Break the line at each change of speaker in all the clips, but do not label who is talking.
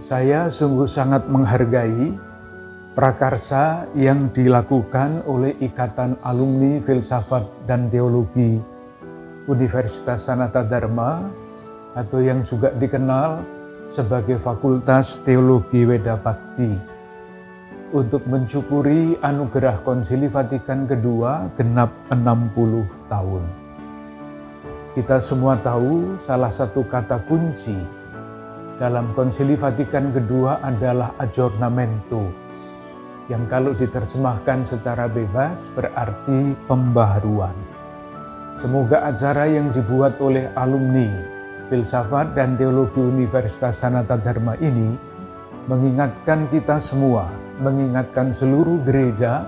Saya sungguh sangat menghargai prakarsa yang dilakukan oleh Ikatan Alumni Filsafat dan Teologi Universitas Sanata Dharma atau yang juga dikenal sebagai Fakultas Teologi Weda Bakti untuk mensyukuri anugerah Konsili Vatikan II genap 60 tahun. Kita semua tahu salah satu kata kunci dalam Konsili Vatikan II adalah aggiornamento, yang kalau diterjemahkan secara bebas berarti pembaharuan. Semoga acara yang dibuat oleh alumni Filsafat dan Teologi Universitas Sanata Dharma ini mengingatkan kita semua, mengingatkan seluruh gereja,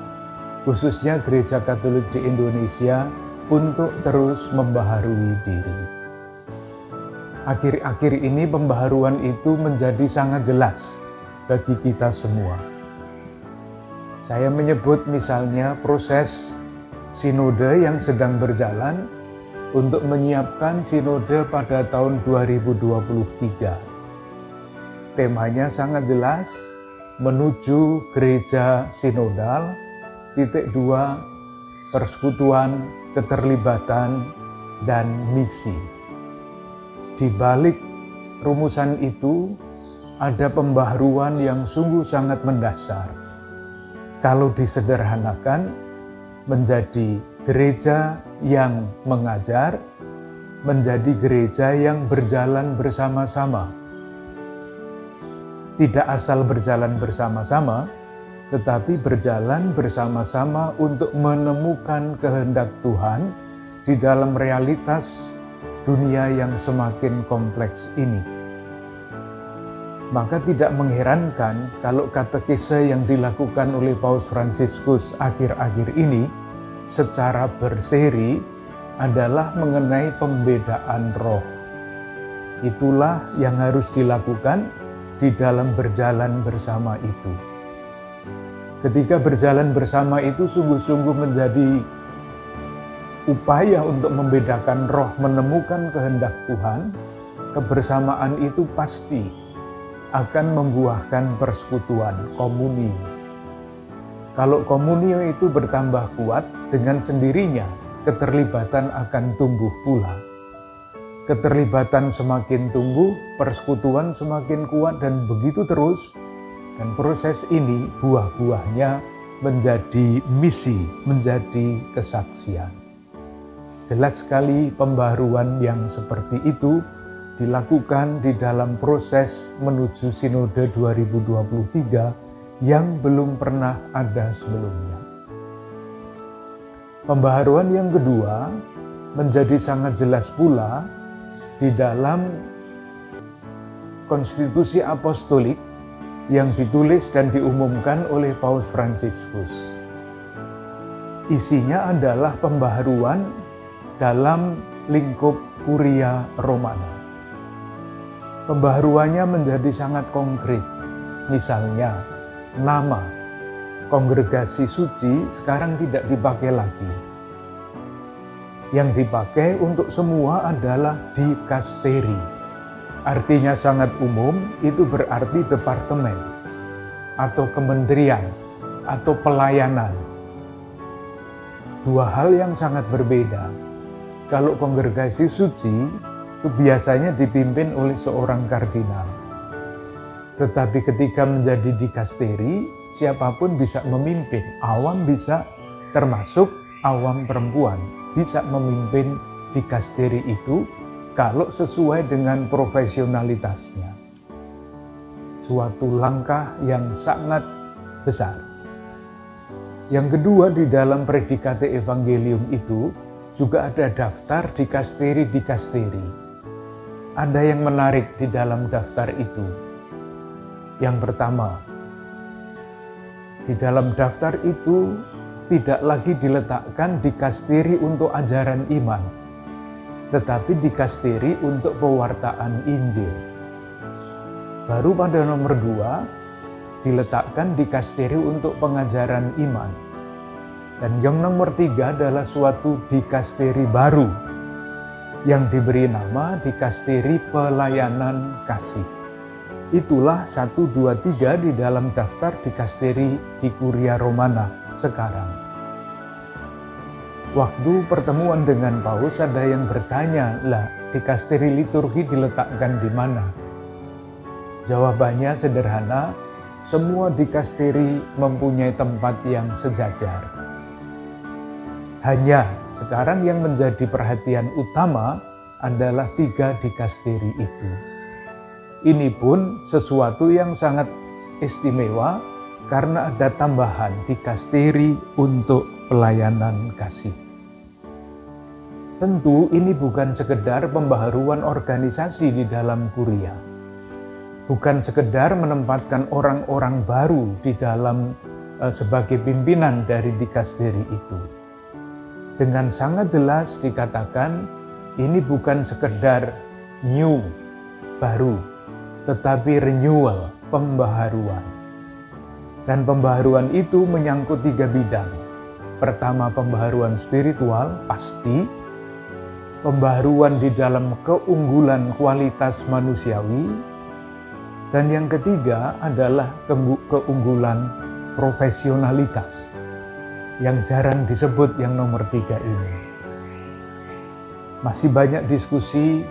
khususnya gereja Katolik di Indonesia, untuk terus membaharui diri. Akhir-akhir ini pembaharuan itu menjadi sangat jelas bagi kita semua. Saya menyebut misalnya proses sinode yang sedang berjalan untuk menyiapkan sinode pada tahun 2023. Temanya sangat jelas, menuju gereja sinodal, _2, persekutuan, keterlibatan, dan misi. Di balik rumusan itu ada pembaharuan yang sungguh sangat mendasar. Kalau disederhanakan, menjadi gereja yang mengajar, menjadi gereja yang berjalan bersama-sama. Tidak asal berjalan bersama-sama, tetapi berjalan bersama-sama untuk menemukan kehendak Tuhan di dalam realitas dunia yang semakin kompleks ini. Maka tidak mengherankan kalau katekese yang dilakukan oleh Paus Fransiskus akhir-akhir ini secara berseri adalah mengenai pembedaan roh. Itulah yang harus dilakukan di dalam berjalan bersama itu. Ketika berjalan bersama itu sungguh-sungguh menjadi upaya untuk membedakan roh, menemukan kehendak Tuhan, kebersamaan itu pasti akan membuahkan persekutuan, komunio. Kalau komunio itu bertambah kuat, dengan sendirinya keterlibatan akan tumbuh pula. Keterlibatan semakin tumbuh, persekutuan semakin kuat, dan begitu terus. Dan proses ini buah-buahnya menjadi misi, menjadi kesaksian. Jelas sekali pembaharuan yang seperti itu dilakukan di dalam proses menuju Sinode 2023 yang belum pernah ada sebelumnya. Pembaharuan yang kedua menjadi sangat jelas pula di dalam Konstitusi Apostolik yang ditulis dan diumumkan oleh Paus Fransiskus. Isinya adalah pembaharuan dalam lingkup Kuria Romana. Pembaharuannya menjadi sangat konkret. Misalnya, nama Kongregasi Suci sekarang tidak dipakai lagi. Yang dipakai untuk semua adalah dikasteri. Artinya sangat umum, itu berarti departemen, atau kementerian, atau pelayanan. Dua hal yang sangat berbeda. Kalau Kongregasi Suci itu biasanya dipimpin oleh seorang kardinal. Tetapi ketika menjadi dikasteri, siapapun bisa memimpin. Awam bisa, termasuk awam perempuan, bisa memimpin dikasteri itu kalau sesuai dengan profesionalitasnya. Suatu langkah yang sangat besar. Yang kedua, di dalam Predikate Evangelium itu juga ada daftar dikasteri-dikasteri. Ada yang menarik di dalam daftar itu. Yang pertama, di dalam daftar itu tidak lagi diletakkan dikasteri untuk ajaran iman, tetapi dikasteri untuk pewartaan Injil. Baru pada nomor 2, diletakkan dikasteri untuk pengajaran iman. Dan yang nomor 3 adalah suatu dikasteri baru yang diberi nama dikasteri pelayanan kasih. Itulah 1, 2, 3 di dalam daftar dikasteri di Kuria Romana sekarang. Waktu pertemuan dengan Paus ada yang bertanya, lah dikasteri liturgi diletakkan di mana? Jawabannya sederhana, semua dikasteri mempunyai tempat yang sejajar. Hanya sekarang yang menjadi perhatian utama adalah 3 dikasteri itu. Ini pun sesuatu yang sangat istimewa karena ada tambahan dikasteri untuk pelayanan kasih. Tentu ini bukan sekedar pembaharuan organisasi di dalam kuria. Bukan sekedar menempatkan orang-orang baru di dalam sebagai pimpinan dari dikasteri itu. Dengan sangat jelas dikatakan ini bukan sekedar new, baru, tetapi renewal, pembaharuan. Dan pembaharuan itu menyangkut 3 bidang. Pertama, pembaharuan spiritual, pasti. Pembaharuan di dalam keunggulan kualitas manusiawi. Dan yang ketiga adalah keunggulan profesionalitas, yang jarang disebut yang nomor 3 ini. Masih banyak diskusi,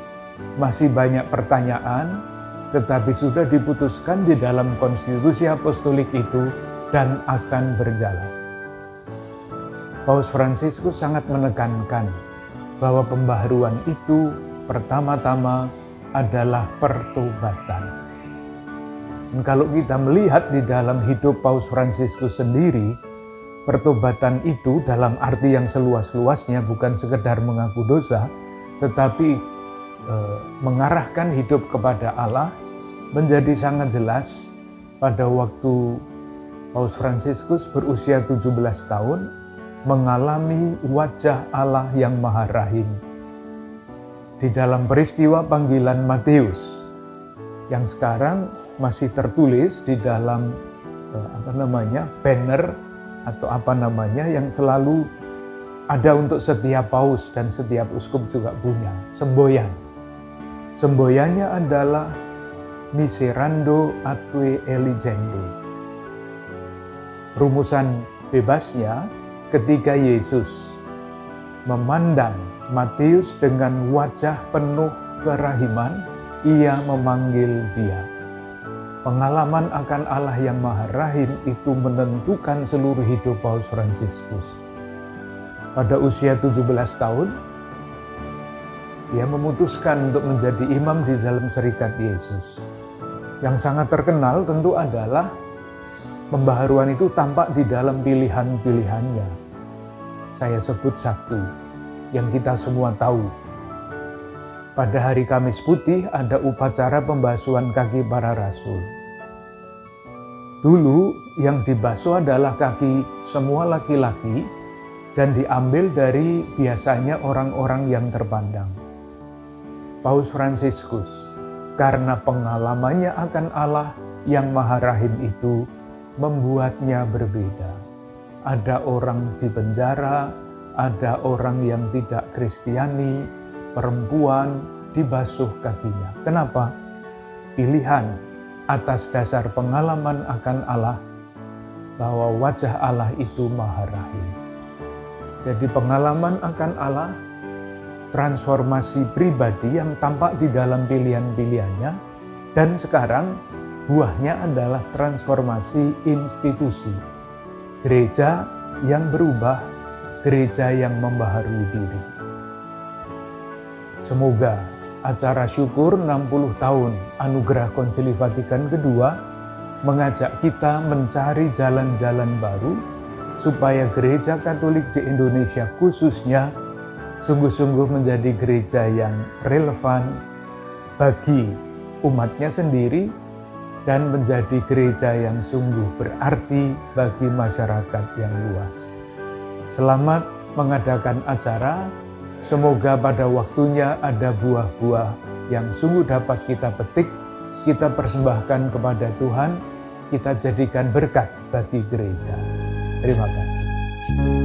masih banyak pertanyaan, tetapi sudah diputuskan di dalam konstitusi apostolik itu dan akan berjalan. Paus Fransiskus sangat menekankan bahwa pembaharuan itu pertama-tama adalah pertobatan. Dan kalau kita melihat di dalam hidup Paus Fransiskus sendiri, pertobatan itu dalam arti yang seluas-luasnya bukan sekedar mengaku dosa, tetapi mengarahkan hidup kepada Allah menjadi sangat jelas pada waktu Paus Fransiskus berusia 17 tahun mengalami wajah Allah yang Maha Rahim di dalam peristiwa panggilan Matius yang sekarang masih tertulis di dalam banner atau yang selalu ada untuk setiap paus dan setiap uskup juga punya, semboyan. Semboyannya adalah miserando atque eligendo. Rumusan bebasnya ketika Yesus memandang Matius dengan wajah penuh kerahiman, ia memanggil dia. Pengalaman akan Allah yang Maha Rahim itu menentukan seluruh hidup Paus Fransiskus. Pada usia 17 tahun, ia memutuskan untuk menjadi imam di dalam Serikat Yesus. Yang sangat terkenal tentu adalah pembaharuan itu tampak di dalam pilihan-pilihannya. Saya sebut 1 yang kita semua tahu. Pada hari Kamis Putih ada upacara pembasuhan kaki para rasul. Dulu yang dibasuh adalah kaki semua laki-laki dan diambil dari biasanya orang-orang yang terpandang. Paus Fransiskus, karena pengalamannya akan Allah yang Maha Rahim itu, membuatnya berbeda. Ada orang di penjara, ada orang yang tidak Kristiani, perempuan dibasuh kakinya. Kenapa? Pilihan atas dasar pengalaman akan Allah, bahwa wajah Allah itu Maha Rahim. Jadi pengalaman akan Allah, transformasi pribadi yang tampak di dalam pilihan-pilihannya, dan sekarang buahnya adalah transformasi institusi. Gereja yang berubah, gereja yang membaharui diri. Semoga acara syukur 60 tahun Anugerah Konsili Vatikan II mengajak kita mencari jalan-jalan baru supaya gereja Katolik di Indonesia khususnya sungguh-sungguh menjadi gereja yang relevan bagi umatnya sendiri dan menjadi gereja yang sungguh berarti bagi masyarakat yang luas. Selamat mengadakan acara, semoga pada waktunya ada buah-buah yang sungguh dapat kita petik, kita persembahkan kepada Tuhan, kita jadikan berkat bagi gereja. Terima kasih.